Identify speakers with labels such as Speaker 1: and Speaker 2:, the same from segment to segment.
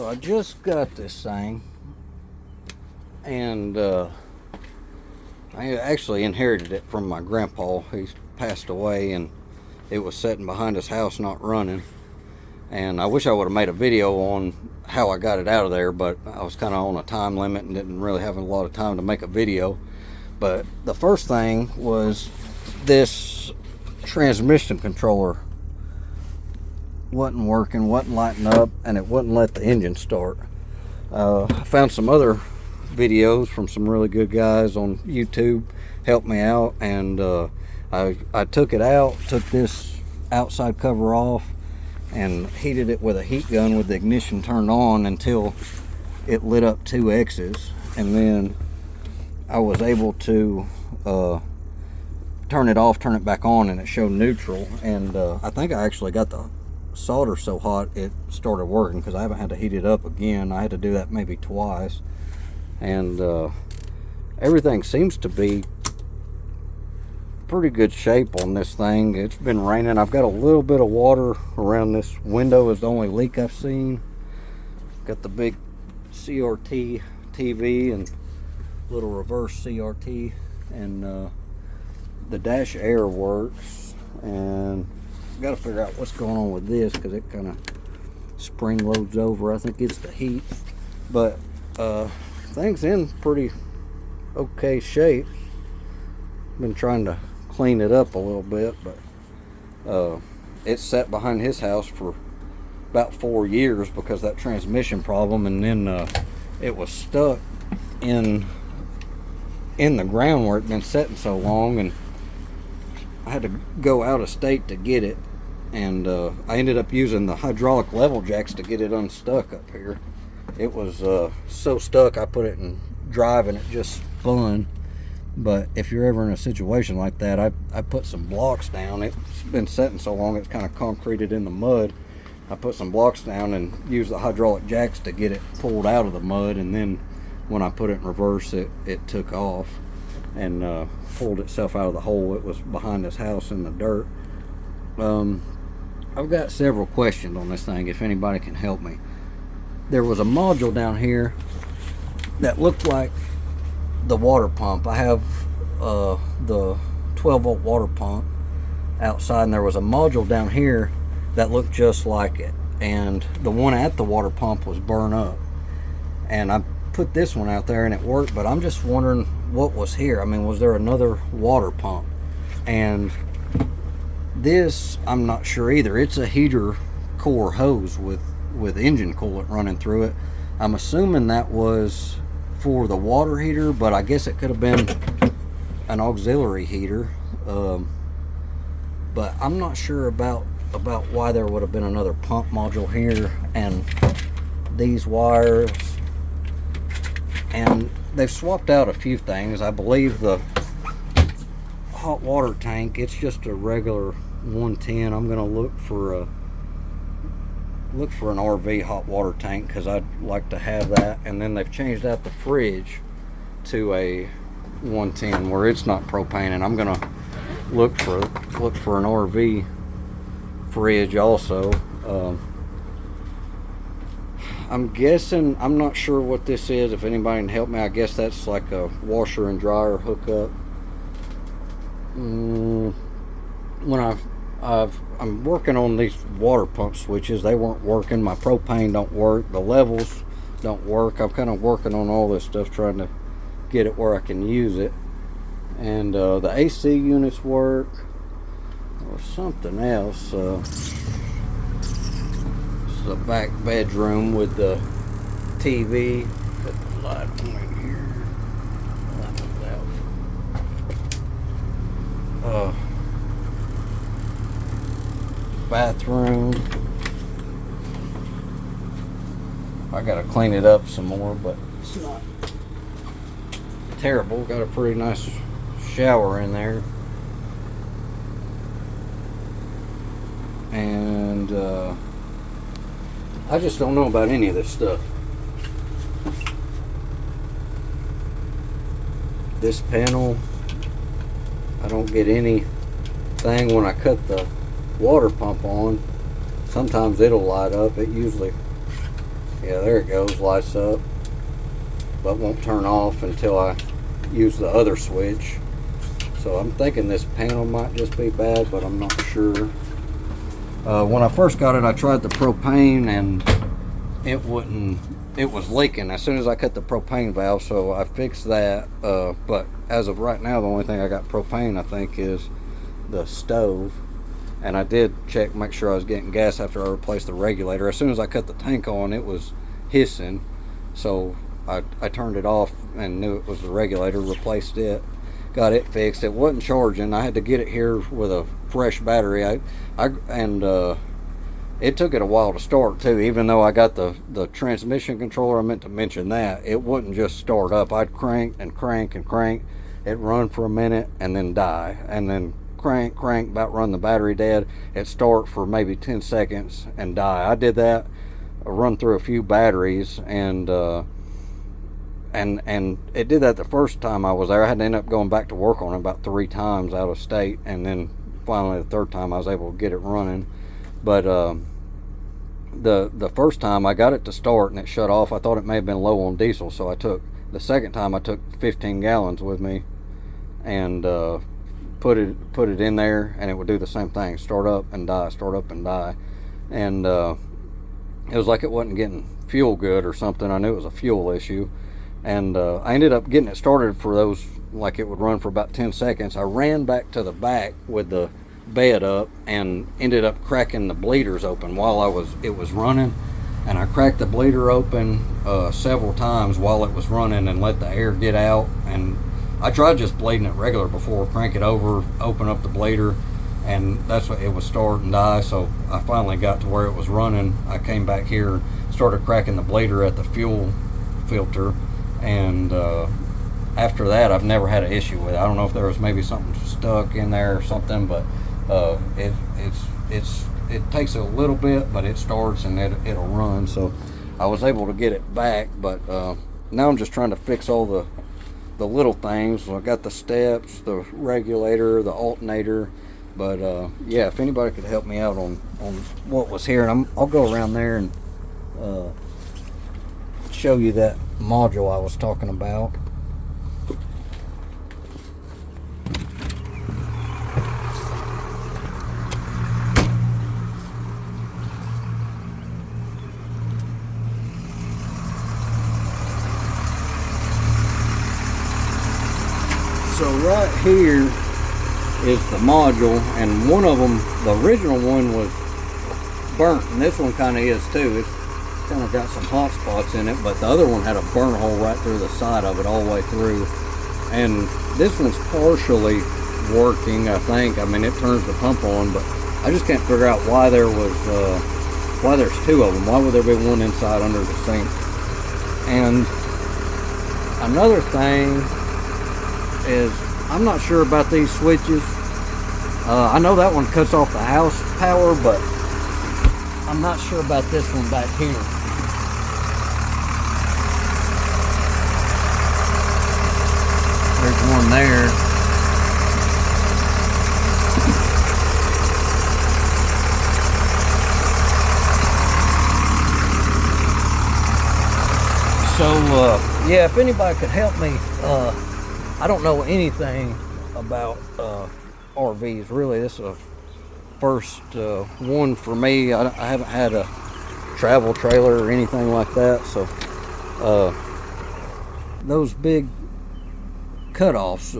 Speaker 1: So I just got this thing, and I actually inherited it from my grandpa. He's passed away, and it was sitting behind his house not running. And I wish I would have made a video on how I got it out of there, but I was kind of on a time limit and didn't really have a lot of time to make a video. But the first thing was this transmission controller wasn't working, wasn't lighting up, and it wouldn't let the engine start. I found some other videos from some really good guys on YouTube, helped me out, and I took it out, took this outside cover off, and heated it with a heat gun with the ignition turned on until it lit up 2 X's, and then I was able to turn it off, turn it back on, and it showed neutral. And I think I actually got the solder so hot it started working, because I haven't had to heat it up again. I had to do that maybe twice, and everything seems to be pretty good shape on this thing. It's been raining. I've got a little bit of water around this window, is the only leak I've seen. Got the big CRT TV and little reverse CRT, and the dash air works, and got to figure out what's going on with this, because it kind of spring loads over. I think it's the heat, but things in pretty okay shape. Been trying to clean it up a little bit, but it's sat behind his house for about 4 years because of that transmission problem, and then it was stuck in the ground where it'd been sitting so long, and I had to go out of state to get it, and I ended up using the hydraulic level jacks to get it unstuck up here. It was so stuck, I put it in drive and it just spun. But if you're ever in a situation like that, I put some blocks down. It's been sitting so long, it's kind of concreted in the mud. I put some blocks down and used the hydraulic jacks to get it pulled out of the mud, and then when I put it in reverse, it took off and pulled itself out of the hole. It was behind his house in the dirt. I've got several questions on this thing, if anybody can help me. There was a module down here that looked like the water pump. I have the 12-volt water pump outside, and there was a module down here that looked just like it, and the one at the water pump was burned up, and I put this one out there and it worked. But I'm just wondering what was here. I mean, was there another water pump? And this, I'm not sure either. It's a heater core hose with engine coolant running through it. I'm assuming that was for the water heater, but I guess it could have been an auxiliary heater. But I'm not sure about why there would have been another pump module here, and these wires. And they've swapped out a few things. I believe the hot water tank, it's just a regular 110. I'm gonna look for an RV hot water tank, because I'd like to have that. And then they've changed out the fridge to a 110 where it's not propane, and I'm gonna look for an RV fridge also. I'm guessing, I'm not sure what this is. If anybody can help me, I guess that's like a washer and dryer hookup. When I'm working on these water pump switches, they weren't working. My propane don't work, the levels don't work. I'm kind of working on all this stuff, trying to get it where I can use it. And the AC units work. Or something else. This is a back bedroom with the TV. Put the light on in here. Light goes out. Bathroom. I gotta clean it up some more, but it's not terrible. Got a pretty nice shower in there. And I just don't know about any of this stuff. This panel, I don't get anything when I cut the water pump on. Sometimes it'll light up. It usually Yeah, there it goes, lights up, but won't turn off until I use the other switch. So I'm thinking this panel might just be bad, but I'm not sure. When I first got it, I tried the propane and it was leaking as soon as I cut the propane valve, so I fixed that. But as of right now, the only thing I got propane, I think, is the stove. And I did check, make sure I was getting gas after I replaced the regulator. As soon as I cut the tank on, it was hissing, so I turned it off and knew it was the regulator, replaced it, got it fixed. It wasn't charging. I had to get it here with a fresh battery. It took it a while to start too, even though I got the transmission controller. I meant to mention that it wouldn't just start up. I'd crank and crank and crank. It run for a minute and then die, and then crank, about run the battery dead. It start for maybe 10 seconds and die. I did that, run through a few batteries, and it did that the first time I was there. I had to end up going back to work on it about 3 times out of state, and then finally the third time I was able to get it running. But the first time I got it to start and it shut off, I thought it may have been low on diesel, so the second time I took 15 gallons with me and put it in there, and it would do the same thing, start up and die, start up and die. And it was like it wasn't getting fuel good or something. I knew it was a fuel issue, and I ended up getting it started for those, like it would run for about 10 seconds. I ran back to the back with the bed up and ended up cracking the bleeders open while it was running, and I cracked the bleeder open several times while it was running and let the air get out. And I tried just bleeding it regular before, crank it over, open up the bleeder, and that's what it would start and die. So I finally got to where it was running. I came back here, started cracking the bleeder at the fuel filter, and after that I've never had an issue with it. I don't know if there was maybe something stuck in there or something, but it takes a little bit, but it starts and it'll run. So I was able to get it back, but now I'm just trying to fix all the little things. I got the steps, the regulator, the alternator, but yeah, if anybody could help me out on what was here, and I'll go around there and show you that module I was talking about. So right here is the module, and one of them, the original one, was burnt, and this one kind of is too. It's kind of got some hot spots in it, but the other one had a burn hole right through the side of it all the way through. And this one's partially working, I think. I mean, it turns the pump on, but I just can't figure out why there's 2 of them. Why would there be one inside under the sink? And another thing is, I'm not sure about these switches. I know that one cuts off the house power, but I'm not sure about this one back here. There's one there. So yeah, if anybody could help me, I don't know anything about RVs really. This is a first one for me. I haven't had a travel trailer or anything like that, so those big cutoffs,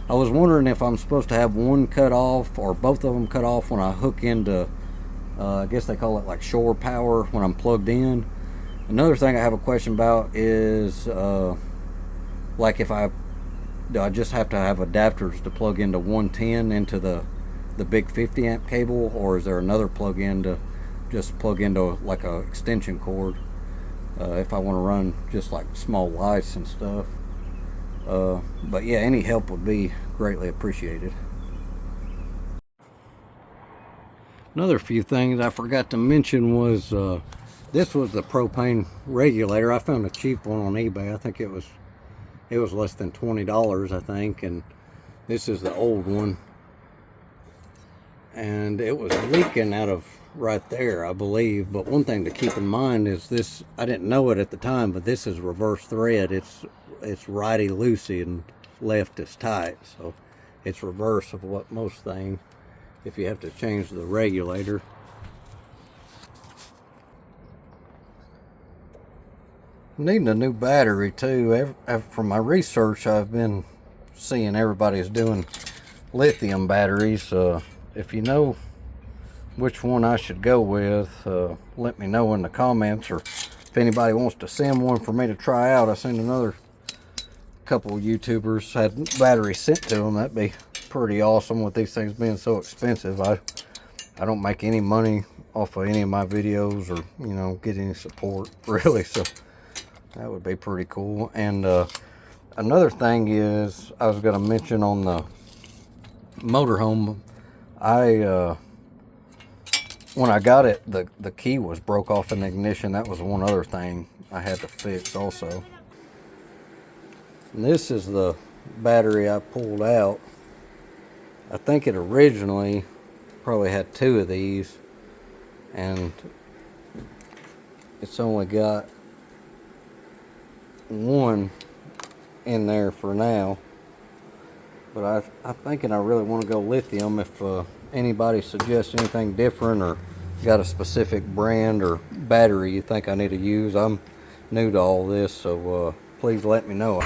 Speaker 1: I was wondering if I'm supposed to have one cut off or both of them cut off when I hook into I guess they call it like shore power when I'm plugged in. Another thing I have a question about is like do I just have to have adapters to plug into 110 into the big 50 amp cable, or is there another plug-in to just plug into like a extension cord if I want to run just like small lights and stuff? But yeah, any help would be greatly appreciated. Another few things I forgot to mention was this was the propane regulator. I found a cheap one on eBay. I think it was less than $20, I think, and this is the old one, and it was leaking out of right there, I believe. But one thing to keep in mind is this, I didn't know it at the time, but this is reverse thread. It's righty loosey and left is tight, so it's reverse of what most things, if you have to change the regulator. Needing a new battery too. From my research, I've been seeing everybody's doing lithium batteries. If you know which one I should go with, let me know in the comments, or if anybody wants to send one for me to try out. I seen another couple of YouTubers had batteries sent to them. That'd be pretty awesome with these things being so expensive. I don't make any money off of any of my videos, or get any support really, so that would be pretty cool. And another thing is, I was going to mention on the motorhome, when I got it, the key was broke off in the ignition. That was one other thing I had to fix also. And this is the battery I pulled out. I think it originally probably had 2 of these, and it's only got 1 in there for now. But I'm thinking I really want to go lithium. If anybody suggests anything different, or got a specific brand or battery you think I need to use, I'm new to all this, so please let me know.